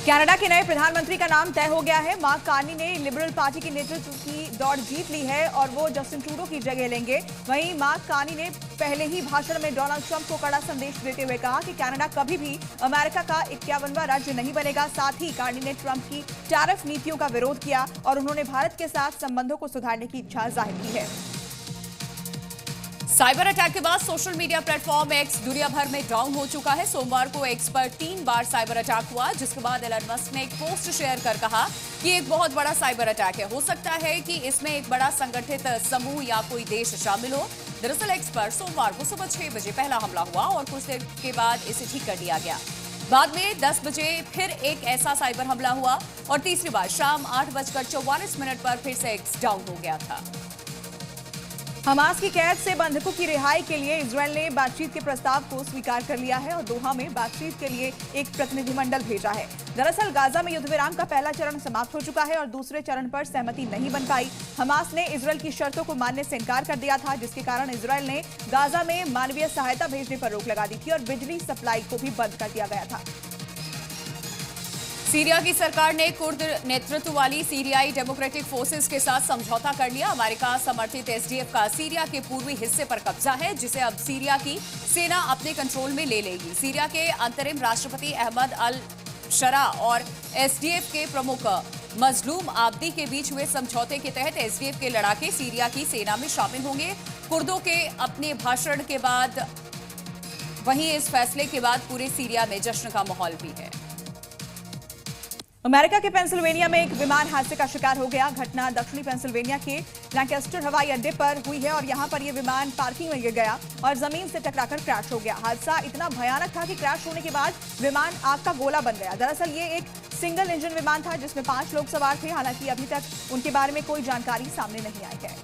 Canada के नए प्रधानमंत्री का नाम तय हो गया है। मार्क कार्नी ने लिबरल पार्टी के नेतृत्व की दौड़ जीत ली है और वो जस्टिन ट्रूडो की जगह लेंगे। वहीं मार्क कार्नी ने पहले ही भाषण में डोनाल्ड ट्रंप को कड़ा संदेश देते हुए कहा कि कनाडा कभी भी अमेरिका का 51वां राज्य नहीं बनेगा। साथ ही कार्नी ने ट्रंप की टैरिफ नीतियों का विरोध किया और उन्होंने भारत के साथ संबंधों को सुधारने की इच्छा जाहिर की है। साइबर अटैक के बाद सोशल मीडिया प्लेटफॉर्म एक्स दुनिया भर में डाउन हो चुका है। सोमवार को एक्स पर 3 बार साइबर अटैक हुआ, जिसके बाद एलन मस्क ने एक पोस्ट शेयर कर कहा कि एक बहुत बड़ा साइबर अटैक है। हो सकता है कि इसमें एक बड़ा संगठित समूह या कोई देश शामिल हो। दरअसल एक्स पर सोमवार को सुबह 6 बजे पहला हमला हुआ और कुछ देर के बाद इसे ठीक कर दिया गया। बाद में 10 बजे फिर एक ऐसा साइबर हमला हुआ और तीसरी बार शाम 8:44 पर फिर से एक्स डाउन हो गया था। हमास की कैद से बंधकों की रिहाई के लिए इजरायल ने बातचीत के प्रस्ताव को स्वीकार कर लिया है और दोहा में बातचीत के लिए एक प्रतिनिधिमंडल भेजा है। दरअसल गाजा में युद्ध विराम का पहला चरण समाप्त हो चुका है और दूसरे चरण पर सहमति नहीं बन पाई। हमास ने इजरायल की शर्तों को मानने से इनकार कर दिया था, जिसके कारण इजरायल ने गाजा में मानवीय सहायता भेजने पर रोक लगा दी थी और बिजली सप्लाई को भी बंद कर दिया गया था। सीरिया की सरकार ने कुर्द नेतृत्व वाली सीरियाई डेमोक्रेटिक फोर्सेस के साथ समझौता कर लिया। अमेरिका समर्थित एसडीएफ का सीरिया के पूर्वी हिस्से पर कब्जा है, जिसे अब सीरिया की सेना अपने कंट्रोल में ले लेगी। सीरिया के अंतरिम राष्ट्रपति अहमद अल शरा और एसडीएफ के प्रमुख मजलूम आब्दी के बीच हुए समझौते के तहत एसडीएफ के लड़ाके सीरिया की सेना में शामिल होंगे। कुर्दों के अपने भाषण के बाद वहीं इस फैसले के बाद पूरे सीरिया में जश्न का माहौल भी है। अमेरिका के पेंसिल्वेनिया में एक विमान हादसे का शिकार हो गया। घटना दक्षिणी पेंसिल्वेनिया के लैंकेस्टर हवाई अड्डे पर हुई है और यहां पर यह विमान पार्किंग में गिर गया और जमीन से टकराकर क्रैश हो गया। हादसा इतना भयानक था कि क्रैश होने के बाद विमान आग का गोला बन गया। दरअसल ये एक सिंगल इंजन विमान था जिसमें 5 लोग सवार थे। हालांकि अभी तक उनके बारे में कोई जानकारी सामने नहीं आई है।